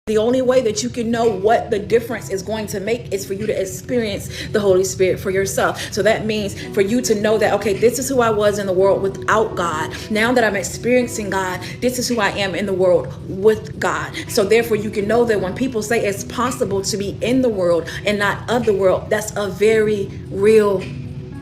The only way that you can know what the difference is going to make is for you to experience the Holy Spirit for yourself. So that means for you to know that, okay, this is who I was in the world without God. Now that I'm experiencing God, this is who I am in the world with God. So therefore you can know that when people say it's possible to be in the world and not of the world, that's a very real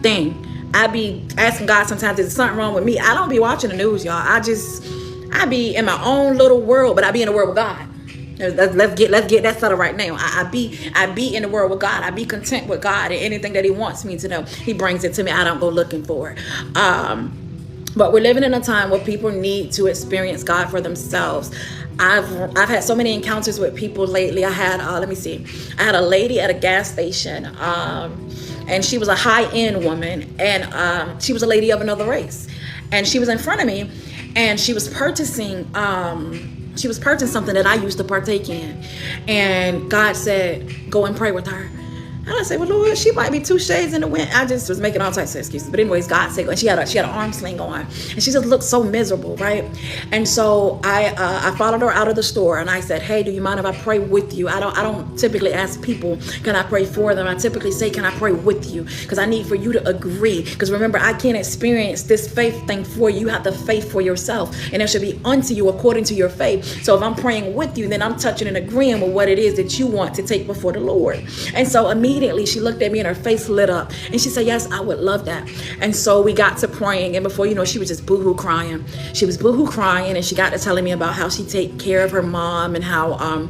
thing. I be asking God sometimes, is something wrong with me? I don't be watching the news, y'all. I be in my own little world, but I be in the world with God. Let's get that settled right now. I be in the world with God. I be content with God, and anything that he wants me to know, he brings it to me. I don't go looking for it. But we're living in a time where people need to experience God for themselves. I've had so many encounters with people lately. I had I had a lady at a gas station, and she was a high-end woman, and she was a lady of another race, and she was in front of me, and she was purchasing something that I used to partake in. And God said, go and pray with her. And I said, well, Lord, she might be 2 shades in the wind. I just was making all types of excuses. But anyways, God said, and she had an arm sling on. And she just looked so miserable, right? And so I followed her out of the store, and I said, hey, do you mind if I pray with you? I don't typically ask people, can I pray for them? I typically say, can I pray with you? Because I need for you to agree. Because remember, I can't experience this faith thing for you. You have the faith for yourself. And it should be unto you according to your faith. So if I'm praying with you, then I'm touching and agreeing with what it is that you want to take before the Lord. And so immediately she looked at me and her face lit up, and she said, yes, I would love that. And so we got to praying, and before you know, she was just boohoo crying. She was boohoo crying, and she got to telling me about how she take care of her mom, and how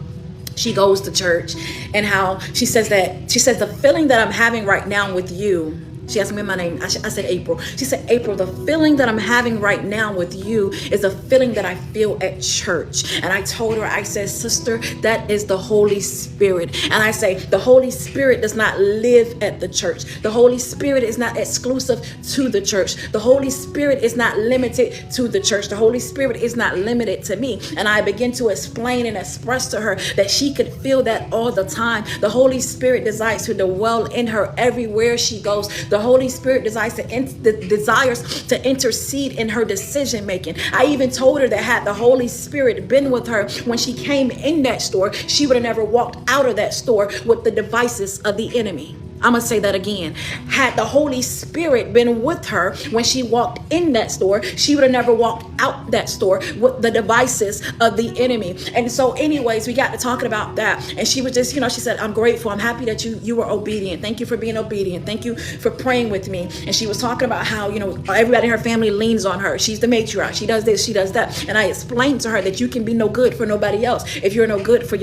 she goes to church, and how she says the feeling that I'm having right now with you. She asked me my name. I said April. She said, April, the feeling that I'm having right now with you is a feeling that I feel at church. And I told her, I said, sister, that is the Holy Spirit. And I say, the Holy Spirit does not live at the church. The Holy Spirit is not exclusive to the church. The Holy Spirit is not limited to the church. The Holy Spirit is not limited to me. And I begin to explain and express to her that she could feel that all the time. The Holy Spirit desires to dwell in her everywhere she goes. The Holy Spirit desires to intercede in her decision making. I even told her that had the Holy Spirit been with her when she came in that store, she would have never walked out of that store with the devices of the enemy. I'm going to say that again. Had the Holy Spirit been with her when she walked in that store, she would have never walked out that store with the devices of the enemy. And so anyways, we got to talking about that. And she was just, she said, I'm grateful. I'm happy that you were obedient. Thank you for being obedient. Thank you for praying with me. And she was talking about how, everybody in her family leans on her. She's the matriarch. She does this, she does that. And I explained to her that you can be no good for nobody else if you're no good for